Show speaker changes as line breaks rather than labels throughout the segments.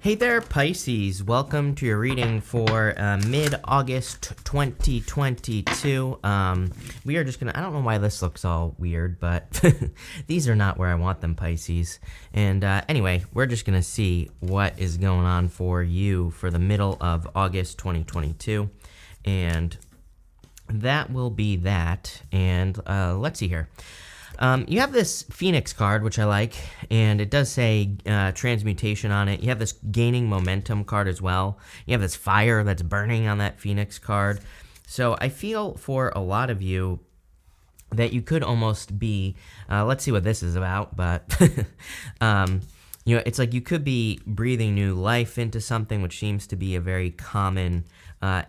Hey there, Pisces. Welcome to your reading for mid-August 2022. We are just gonna, I don't know why this looks all weird, but these are not where I want them, Pisces. And anyway, we're just gonna see what is going on for you for the middle of August 2022. And that will be that. And let's see here. You have this Phoenix card, which I like, and it does say transmutation on it. You have this gaining momentum card as well. You have this fire that's burning on that Phoenix card. So I feel for a lot of you that you could almost be, let's see what this is about, but you know, it's like you could be breathing new life into something, which seems to be a very common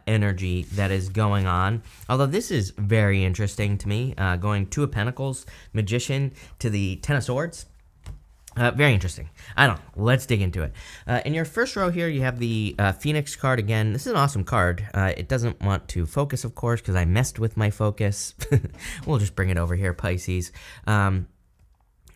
energy that is going on. Although this is very interesting to me, going Two of Pentacles, Magician to the Ten of Swords. Very interesting. I don't know. Let's dig into it. In your first row here, you have the Phoenix card again. This is an awesome card. It doesn't want to focus, of course, because I messed with my focus. We'll just bring it over here, Pisces.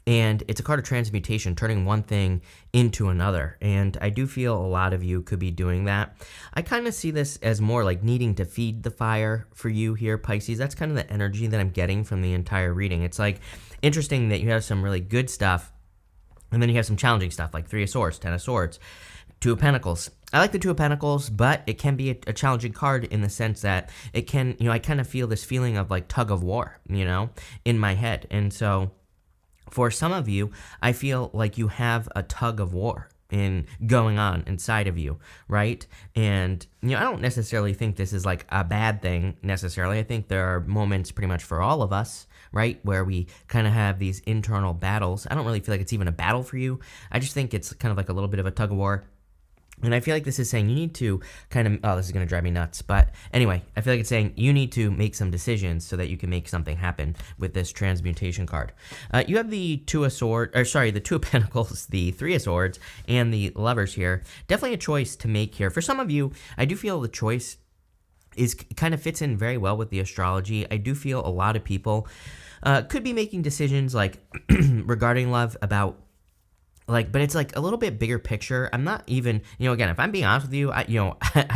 And it's a card of transmutation, turning one thing into another. And I do feel a lot of you could be doing that. I kind of see this as more like needing to feed the fire for you here, Pisces. That's kind of the energy that I'm getting from the entire reading. It's like interesting that you have some really good stuff, and then you have some challenging stuff like Three of Swords, Ten of Swords, Two of Pentacles. I like the Two of Pentacles, but it can be a challenging card in the sense that it can, you know, I kind of feel this feeling of like tug of war, you know, in my head. And so for some of you, I feel like you have a tug of war going on inside of you, right? And, you know, I don't necessarily think this is like a bad thing necessarily. I think there are moments pretty much for all of us, right, where we kind of have these internal battles. I don't really feel like it's even a battle for you. I just think it's kind of like a little bit of a tug of war. And I feel like this is saying you need to kind of, oh, this is going to drive me nuts. But anyway, I feel like it's saying you need to make some decisions so that you can make something happen with this transmutation card. You have the Two of Pentacles, the Three of Swords, and the Lovers here. Definitely a choice to make here. For some of you, I do feel the choice is kind of fits in very well with the astrology. I do feel a lot of people could be making decisions like regarding love about, like, but it's like a little bit bigger picture. I'm not even, you know, again, if I'm being honest with you, I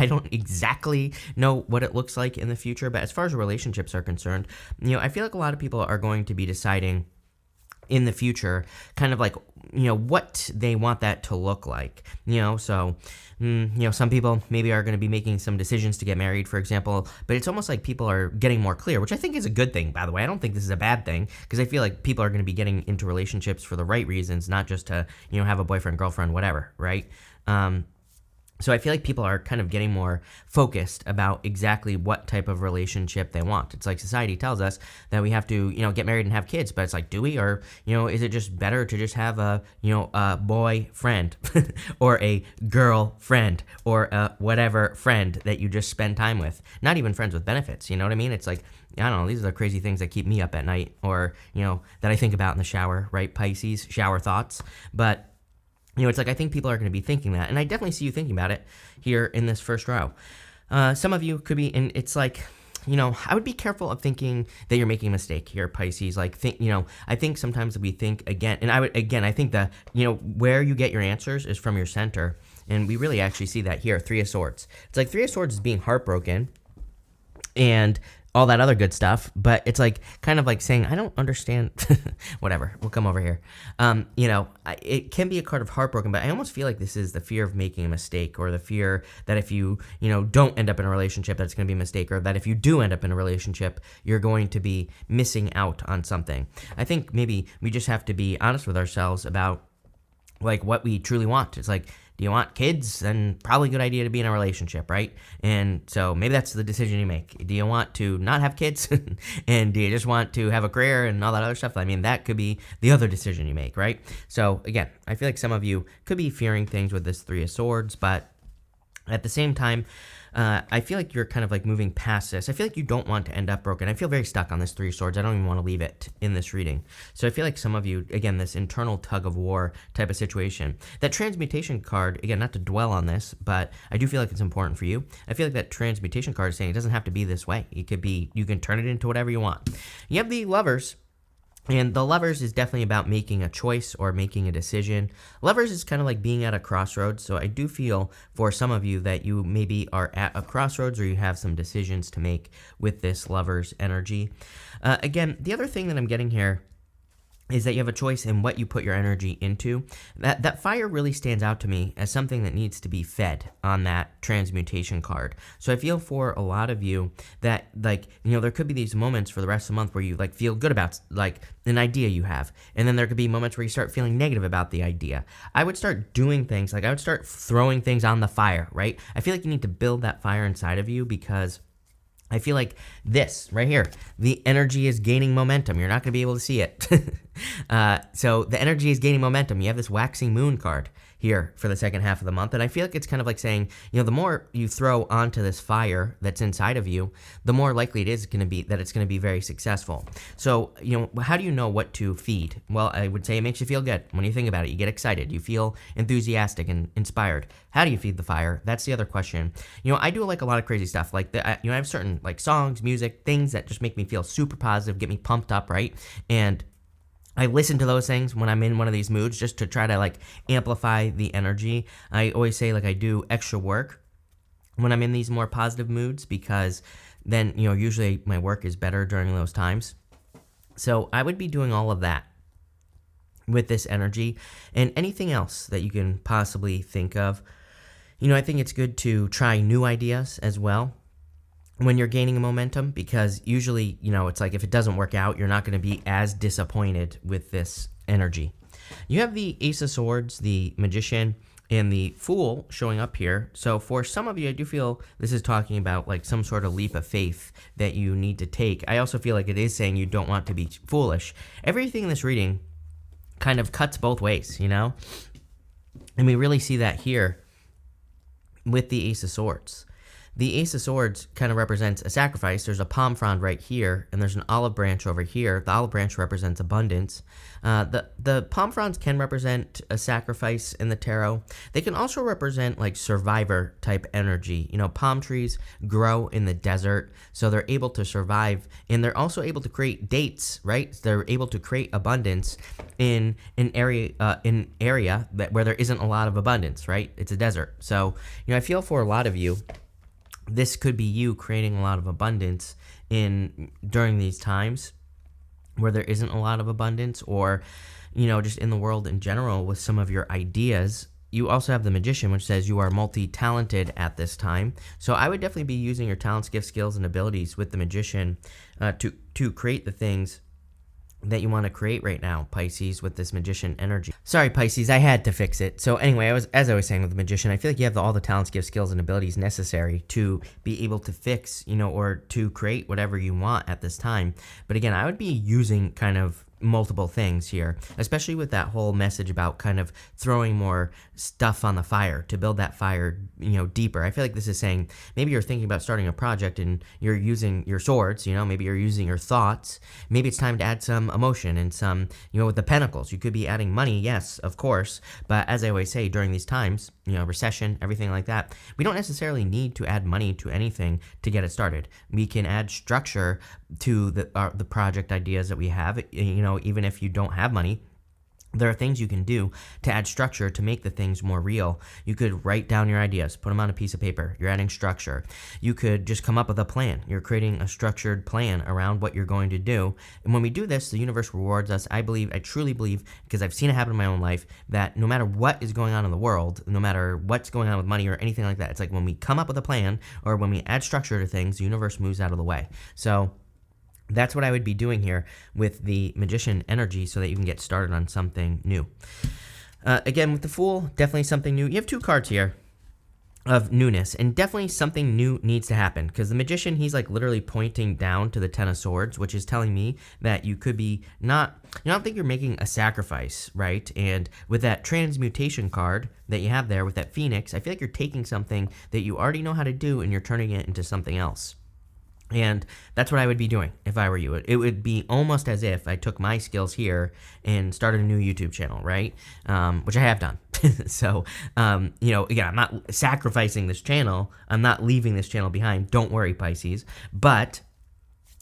don't exactly know what it looks like in the future, but as far as relationships are concerned, you know, I feel like a lot of people are going to be deciding in the future kind of like, you know, what they want that to look like, you know. So you know, some people maybe are going to be making some decisions to get married, for example, but it's almost like people are getting more clear, which I think is a good thing, by the way. I don't think this is a bad thing, because I feel like people are going to be getting into relationships for the right reasons, not just to, you know, have a boyfriend, girlfriend, whatever, right? So I feel like people are kind of getting more focused about exactly what type of relationship they want. It's like society tells us that we have to, you know, get married and have kids, but it's like, do we? Or, you know, is it just better to just have a, you know, a boy friend or a girl friend or a whatever friend that you just spend time with? Not even friends with benefits, you know what I mean? It's like, I don't know, these are the crazy things that keep me up at night, or, you know, that I think about in the shower, right, Pisces? Shower thoughts. But you know, it's like I think people are going to be thinking that, and I definitely see you thinking about it here in this first row. Some of you could be, and it's like, you know, I would be careful of thinking that you're making a mistake here, Pisces. Like, you know, I think sometimes we think again, and I think that, you know, where you get your answers is from your center, and we really actually see that here, Three of Swords. It's like Three of Swords is being heartbroken, and all that other good stuff, but it's like kind of like saying, I don't understand, whatever, we'll come over here. You know, it can be a card of heartbroken, but I almost feel like this is the fear of making a mistake, or the fear that if you know, don't end up in a relationship, that's going to be a mistake, or that if you do end up in a relationship, you're going to be missing out on something. I think maybe we just have to be honest with ourselves about like what we truly want. It's like, do you want kids? Then probably a good idea to be in a relationship, right? And so maybe that's the decision you make. Do you want to not have kids? And do you just want to have a career and all that other stuff? I mean, that could be the other decision you make, right? So again, I feel like some of you could be fearing things with this Three of Swords, but at the same time, I feel like you're kind of like moving past this. I feel like you don't want to end up broken. I feel very stuck on this Three of Swords. I don't even want to leave it in this reading. So I feel like some of you, again, this internal tug of war type of situation. That transmutation card, again, not to dwell on this, but I do feel like it's important for you. I feel like that transmutation card is saying it doesn't have to be this way. It could be, you can turn it into whatever you want. You have the Lovers. And the Lovers is definitely about making a choice or making a decision. Lovers is kind of like being at a crossroads. So I do feel for some of you that you maybe are at a crossroads or you have some decisions to make with this Lovers energy. Again, the other thing that I'm getting here is that you have a choice in what you put your energy into. That fire really stands out to me as something that needs to be fed on that transmutation card. So I feel for a lot of you that, like, you know, there could be these moments for the rest of the month where you like feel good about like an idea you have, and then there could be moments where you start feeling negative about the idea. I would start doing things like I would start throwing things on the fire, right? I feel like you need to build that fire inside of you, because I feel like this right here, the energy is gaining momentum. You're not going to be able to see it. So the energy is gaining momentum. You have this waxing moon card here for the second half of the month. And I feel like it's kind of like saying, you know, the more you throw onto this fire that's inside of you, the more likely it is going to be that it's going to be very successful. So, you know, how do you know what to feed? Well, I would say it makes you feel good. When you think about it, you get excited. You feel enthusiastic and inspired. How do you feed the fire? That's the other question. You know, I do like a lot of crazy stuff. Like, I have certain like songs, music, things that just make me feel super positive, get me pumped up, right? And I listen to those things when I'm in one of these moods just to try to like amplify the energy. I always say like I do extra work when I'm in these more positive moods, because then, you know, usually my work is better during those times. So I would be doing all of that with this energy, and anything else that you can possibly think of. You know, I think it's good to try new ideas as well when you're gaining a momentum, because usually, you know, it's like if it doesn't work out, you're not going to be as disappointed with this energy. You have the Ace of Swords, the Magician, and the Fool showing up here. So for some of you, I do feel this is talking about like some sort of leap of faith that you need to take. I also feel like it is saying you don't want to be foolish. Everything in this reading kind of cuts both ways, you know? And we really see that here with the Ace of Swords. The Ace of Swords kind of represents a sacrifice. There's a palm frond right here, and there's an olive branch over here. The olive branch represents abundance. The palm fronds can represent a sacrifice in the tarot. They can also represent like survivor type energy. You know, palm trees grow in the desert, so they're able to survive, and they're also able to create dates, right? They're able to create abundance in an area that where there isn't a lot of abundance, right? It's a desert. So, you know, I feel for a lot of you, this could be you creating a lot of abundance during these times where there isn't a lot of abundance, or, you know, just in the world in general with some of your ideas. You also have the Magician, which says you are multi-talented at this time. So I would definitely be using your talents, gifts, skills, and abilities with the Magician to create the things that you want to create right now, Pisces, with this Magician energy. Sorry, Pisces, I had to fix it. So anyway, as I was saying with the Magician, I feel like you have all the talents, gifts, skills, and abilities necessary to be able to fix, you know, or to create whatever you want at this time. But again, I would be using kind of multiple things here, especially with that whole message about kind of throwing more stuff on the fire to build that fire, you know, deeper. I feel like this is saying maybe you're thinking about starting a project and you're using your swords, you know, maybe you're using your thoughts. Maybe it's time to add some emotion and some, you know, with the Pentacles, you could be adding money, yes, of course, but as I always say, during these times, you know, recession, everything like that, we don't necessarily need to add money to anything to get it started. We can add structure to the project ideas that we have. You know, even if you don't have money, there are things you can do to add structure to make the things more real. You could write down your ideas, put them on a piece of paper. You're adding structure. You could just come up with a plan. You're creating a structured plan around what you're going to do. And when we do this, the universe rewards us. I truly believe, because I've seen it happen in my own life, that no matter what is going on in the world, no matter what's going on with money or anything like that, it's like when we come up with a plan or when we add structure to things, the universe moves out of the way. So that's what I would be doing here with the Magician energy so that you can get started on something new. Again, with the Fool, definitely something new. You have two cards here of newness, and definitely something new needs to happen, because the Magician, he's like literally pointing down to the Ten of Swords, which is telling me that you could be I don't think you're making a sacrifice, right? And with that transmutation card that you have there with that Phoenix, I feel like you're taking something that you already know how to do and you're turning it into something else. And that's what I would be doing if I were you. It would be almost as if I took my skills here and started a new YouTube channel, right? Which I have done. So, you know, again, I'm not sacrificing this channel. I'm not leaving this channel behind. Don't worry, Pisces. But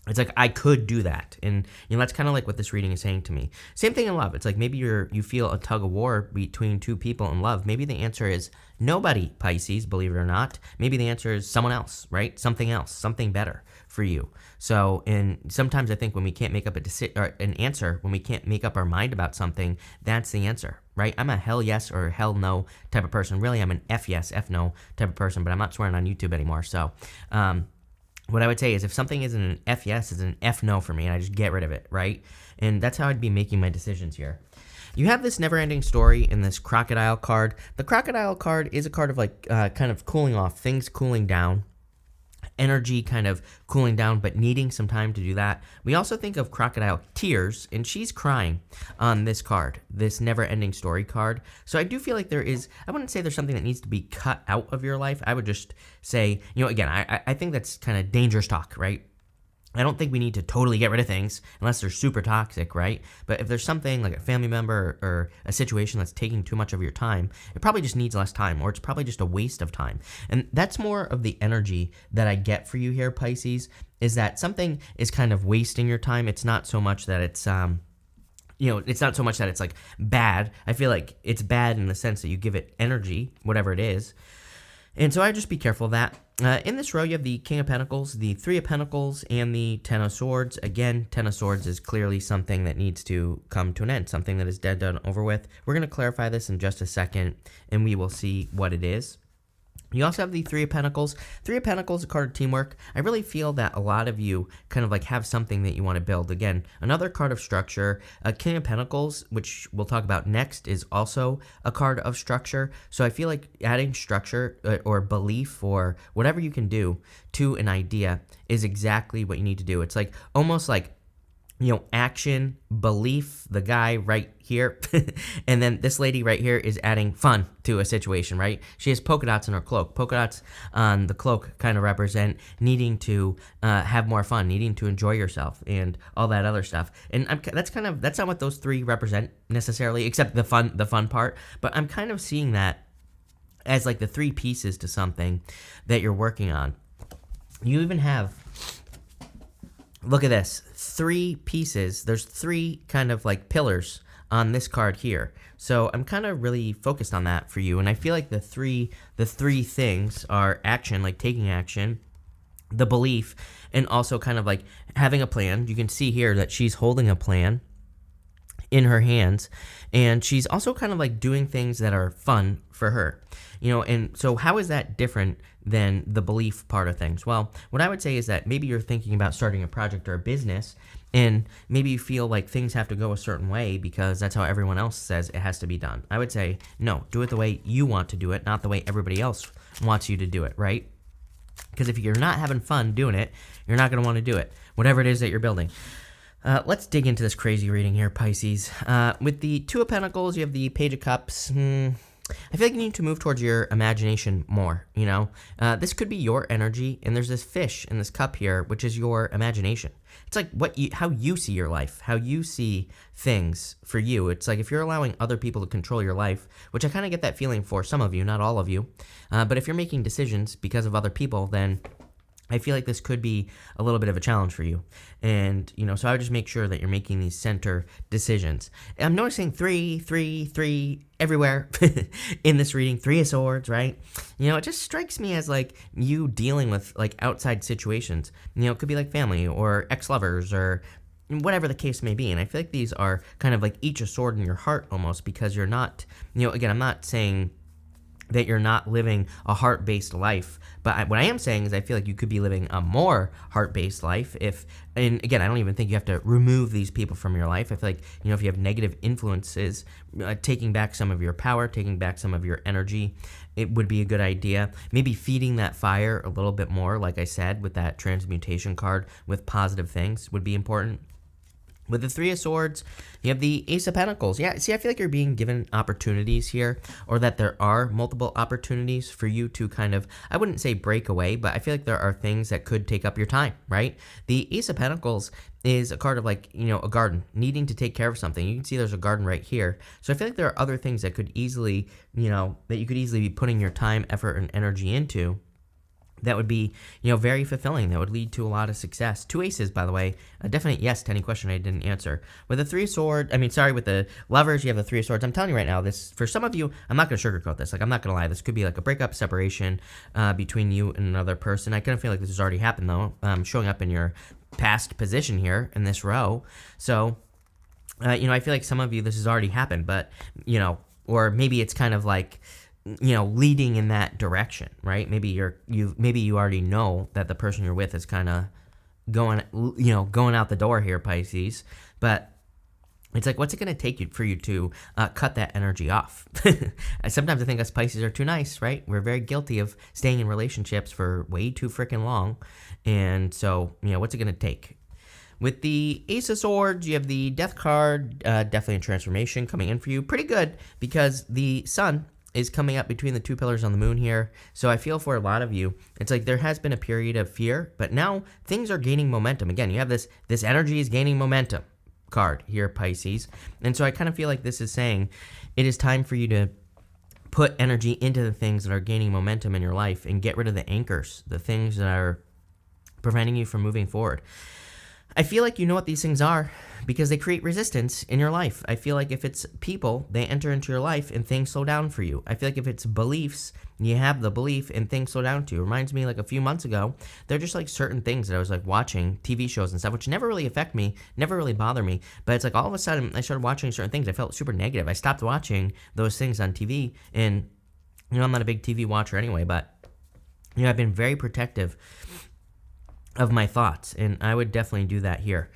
It's like I could do that, and that's kind of like what this reading is saying to me. Same thing in love. It's like maybe you feel a tug of war between two people in love. Maybe the answer is nobody, Pisces, believe it or not. Maybe the answer is someone else, right? Something else, something better for you. So, and sometimes I think when we can't make up an answer, when we can't make up our mind about something, that's the answer, right? I'm a hell yes or hell no type of person. Really, I'm an F yes, F no type of person, but I'm not swearing on YouTube anymore. So, what I would say is if something isn't an F yes, it's an F no for me, and I just get rid of it, right? And that's how I'd be making my decisions here. You have this never-ending story in this crocodile card. The crocodile card is a card of like kind of cooling off, things cooling down, energy kind of cooling down, but needing some time to do that. We also think of crocodile tears, and she's crying on this card, this never-ending story card. So I do feel like there is, I wouldn't say there's something that needs to be cut out of your life. I would just say, again, I think that's kind of dangerous talk, right? I don't think we need to totally get rid of things unless they're super toxic, right? But if there's something like a family member or a situation that's taking too much of your time, it probably just needs less time, or it's probably just a waste of time. And that's more of the energy that I get for you here, Pisces, is that something is kind of wasting your time. It's not so much that it's it's not so much that it's like bad. I feel like it's bad in the sense that you give it energy, whatever it is. And so I just be careful of that. In this row, you have the King of Pentacles, the Three of Pentacles, and the Ten of Swords. Again, Ten of Swords is clearly something that needs to come to an end, something that is dead, done, over with. We're going to clarify this in just a second, and we will see what it is. You also have the Three of Pentacles. Three of Pentacles, a card of teamwork. I really feel that a lot of you kind of like have something that you want to build. Again, another card of structure. King of Pentacles, which we'll talk about next, is also a card of structure. So I feel like adding structure or belief or whatever you can do to an idea is exactly what you need to do. It's like almost like action, belief, the guy right here, and then this lady right here is adding fun to a situation, right? She has polka dots in her cloak. Polka dots on the cloak kind of represent needing to have more fun, needing to enjoy yourself, and all that other stuff. And that's not what those three represent necessarily, except the fun part. But I'm kind of seeing that as like the three pieces to something that you're working on. You even have, look at this, three pieces. There's three kind of like pillars on this card here. So I'm kind of really focused on that for you. And I feel like the three things are action, like taking action, the belief, and also kind of like having a plan. You can see here that she's holding a plan in her hands, and she's also kind of like doing things that are fun for her. And so how is that different than the belief part of things? Well, what I would say is that maybe you're thinking about starting a project or a business, and maybe you feel like things have to go a certain way because that's how everyone else says it has to be done. I would say, no, do it the way you want to do it, not the way everybody else wants you to do it, right? Because if you're not having fun doing it, you're not going to want to do it, whatever it is that you're building. Let's dig into this crazy reading here, Pisces. With the Two of Pentacles, you have the Page of Cups. I feel like you need to move towards your imagination more, This could be your energy, and there's this fish in this cup here, which is your imagination. It's like how you see your life, how you see things for you. It's like if you're allowing other people to control your life, which I kind of get that feeling for some of you, not all of you. But if you're making decisions because of other people, then I feel like this could be a little bit of a challenge for you. And, so I would just make sure that you're making these center decisions. I'm noticing three everywhere in this reading. Three of Swords, right? It just strikes me as like you dealing with like outside situations. It could be like family or ex-lovers or whatever the case may be. And I feel like these are kind of like each a sword in your heart almost, because you're not, again, I'm not saying that you're not living a heart-based life. But what I am saying is I feel like you could be living a more heart-based life and again, I don't even think you have to remove these people from your life. I feel like, if you have negative influences, taking back some of your power, taking back some of your energy, it would be a good idea. Maybe feeding that fire a little bit more, like I said, with that transmutation card, with positive things would be important. With the Three of Swords, you have the Ace of Pentacles. Yeah, see, I feel like you're being given opportunities here, or that there are multiple opportunities for you to kind of, I wouldn't say break away, but I feel like there are things that could take up your time, right? The Ace of Pentacles is a card of like, a garden, needing to take care of something. You can see there's a garden right here. So I feel like there are other things that could easily, that you could easily be putting your time, effort, and energy into that would be, very fulfilling. That would lead to a lot of success. 2 aces, by the way, a definite yes to any question I didn't answer. With the with the lovers, you have the 3 of swords. I'm telling you right now, this, for some of you, I'm not going to sugarcoat this. Like, I'm not going to lie. This could be like a breakup, separation between you and another person. I kind of feel like this has already happened, though, showing up in your past position here in this row. So, I feel like some of you, this has already happened, but, or maybe it's kind of like, leading in that direction, right? Maybe you already know that the person you're with is kind of going out the door here, Pisces. But it's like, what's it going to take for you to cut that energy off? Sometimes I think us Pisces are too nice, right? We're very guilty of staying in relationships for way too freaking long. And so, what's it going to take? With the Ace of Swords, you have the Death card, definitely a transformation coming in for you. Pretty good, because the Sun is coming up between the 2 pillars on the moon here. So I feel for a lot of you, it's like there has been a period of fear, but now things are gaining momentum. Again, you have this energy is gaining momentum card here, Pisces. And so I kind of feel like this is saying it is time for you to put energy into the things that are gaining momentum in your life and get rid of the anchors, the things that are preventing you from moving forward. I feel like you know what these things are because they create resistance in your life. I feel like if it's people, they enter into your life and things slow down for you. I feel like if it's beliefs, you have the belief and things slow down to you. It reminds me like a few months ago, they're just like certain things that I was like watching, TV shows and stuff, which never really affect me, never really bother me. But it's like all of a sudden I started watching certain things. I felt super negative. I stopped watching those things on TV, and I'm not a big TV watcher anyway, but I've been very protective of my thoughts, and I would definitely do that here.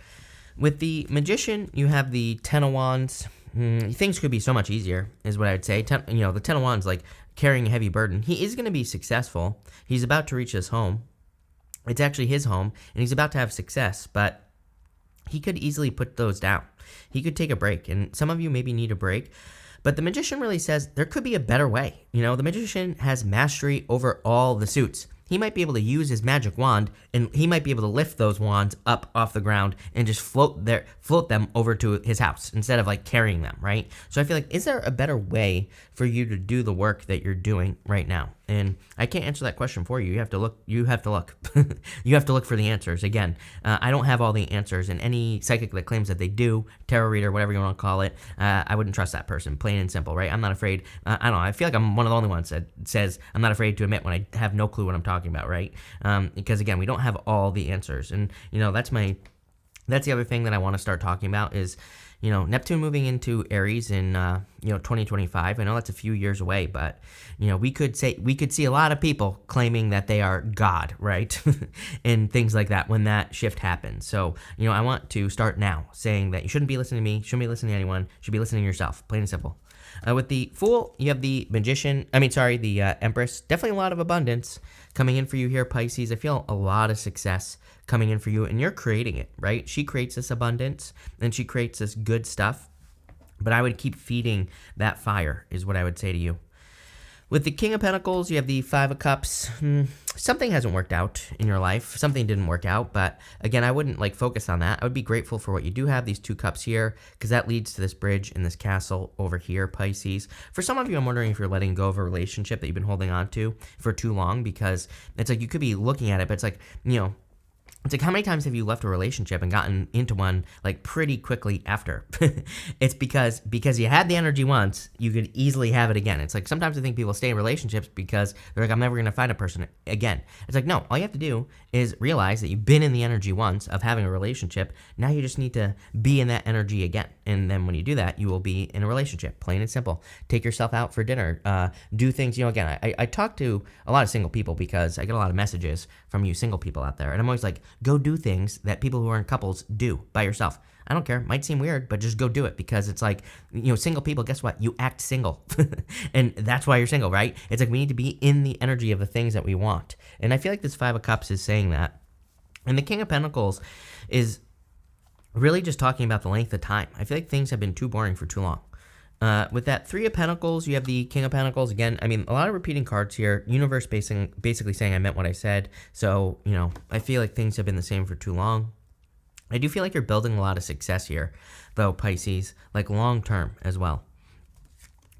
With the Magician, you have the 10 of Wands. Things could be so much easier, is what I would say. The 10 of Wands, like carrying a heavy burden. He is going to be successful. He's about to reach his home. It's actually his home, and he's about to have success, but he could easily put those down. He could take a break, and some of you maybe need a break. But the Magician really says there could be a better way. The Magician has mastery over all the suits. He might be able to use his magic wand, and he might be able to lift those wands up off the ground and just float them over to his house instead of like carrying them, right? So I feel like, is there a better way for you to do the work that you're doing right now? And I can't answer that question for you. You have to look. You have to look. You have to look for the answers. Again, I don't have all the answers, and any psychic that claims that they do, tarot reader, whatever you want to call it, I wouldn't trust that person, plain and simple, right? I'm not afraid. I don't know. I feel like I'm one of the only ones that says I'm not afraid to admit when I have no clue what I'm talking about, right? Because again, we don't have all the answers, and that's the other thing that I want to start talking about is, Neptune moving into Aries in 2025. I know that's a few years away, but we could see a lot of people claiming that they are God, right? And things like that when that shift happens. So I want to start now saying that you shouldn't be listening to me, shouldn't be listening to anyone, should be listening to yourself, plain and simple. With the Fool, you have the Empress. Definitely a lot of abundance coming in for you here, Pisces. I feel a lot of success coming in for you, and you're creating it, right? She creates this abundance, and she creates this good stuff. But I would keep feeding that fire, is what I would say to you. With the King of Pentacles, you have the 5 of Cups. Something hasn't worked out in your life. Something didn't work out, but again, I wouldn't focus on that. I would be grateful for what you do have, these 2 cups here, because that leads to this bridge and this castle over here, Pisces. For some of you, I'm wondering if you're letting go of a relationship that you've been holding on to for too long, because it's like you could be looking at it, but it's like, it's like, how many times have you left a relationship and gotten into one pretty quickly after? It's because you had the energy once, you could easily have it again. It's like sometimes I think people stay in relationships because they're like, I'm never going to find a person again. It's like, no, all you have to do is realize that you've been in the energy once of having a relationship. Now you just need to be in that energy again. And then when you do that, you will be in a relationship, plain and simple. Take yourself out for dinner, do things, again, I talk to a lot of single people because I get a lot of messages from you single people out there. And I'm always like, go do things that people who are in couples do by yourself. I don't care. Might seem weird, but just go do it, because it's like, single people, guess what? You act single. And that's why you're single, right? It's like we need to be in the energy of the things that we want. And I feel like this 5 of Cups is saying that. And the King of Pentacles is really just talking about the length of time. I feel like things have been too boring for too long. With that 3 of Pentacles, you have the King of Pentacles. Again, a lot of repeating cards here. Universe basically saying I meant what I said. So, I feel like things have been the same for too long. I do feel like you're building a lot of success here, though, Pisces, long term as well.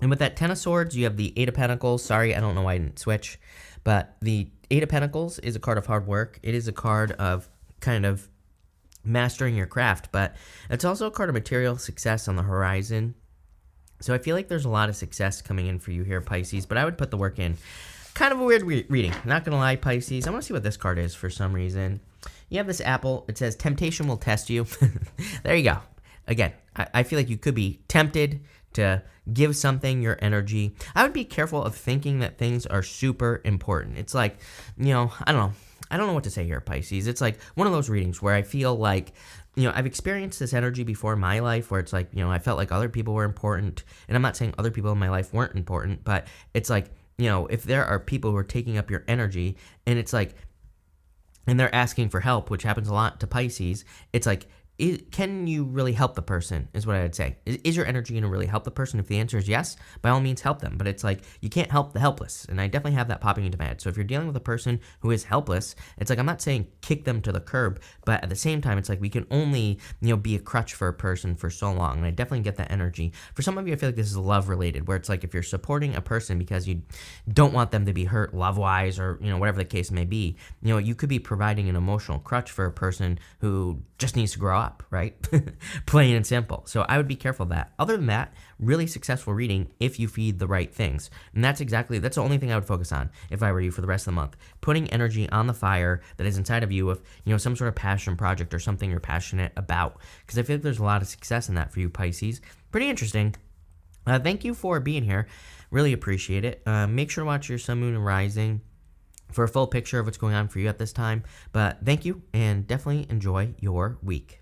And with that 10 of Swords, you have the 8 of Pentacles. Sorry, I don't know why I didn't switch. But the Eight of Pentacles is a card of hard work. It is a card of kind of mastering your craft, but it's also a card of material success on the horizon. So I feel like there's a lot of success coming in for you here, Pisces, but I would put the work in. Kind of a weird reading. Not going to lie, Pisces. I want to see what this card is for some reason. You have this apple. It says, temptation will test you. There you go. Again, I feel like you could be tempted to give something your energy. I would be careful of thinking that things are super important. It's like, I don't know. I don't know what to say here, Pisces. It's like one of those readings where I feel like, I've experienced this energy before in my life where it's like, I felt like other people were important. And I'm not saying other people in my life weren't important, but it's like, if there are people who are taking up your energy and it's like, and they're asking for help, which happens a lot to Pisces, it's like, can you really help the person is what I would say. Is your energy going to really help the person? If the answer is yes, by all means help them. But it's like you can't help the helpless. And I definitely have that popping into my head. So if you're dealing with a person who is helpless, it's like I'm not saying kick them to the curb. But at the same time, it's like we can only be a crutch for a person for so long. And I definitely get that energy. For some of you, I feel like this is love related, where it's like if you're supporting a person because you don't want them to be hurt love-wise or whatever the case may be, you could be providing an emotional crutch for a person who just needs to grow up. Right? Plain and simple. So I would be careful of that. Other than that, really successful reading if you feed the right things. And that's the only thing I would focus on if I were you for the rest of the month. Putting energy on the fire that is inside of you of, some sort of passion project or something you're passionate about. Because I feel like there's a lot of success in that for you, Pisces. Pretty interesting. Thank you for being here. Really appreciate it. Make sure to watch your sun, moon, and rising for a full picture of what's going on for you at this time. But thank you and definitely enjoy your week.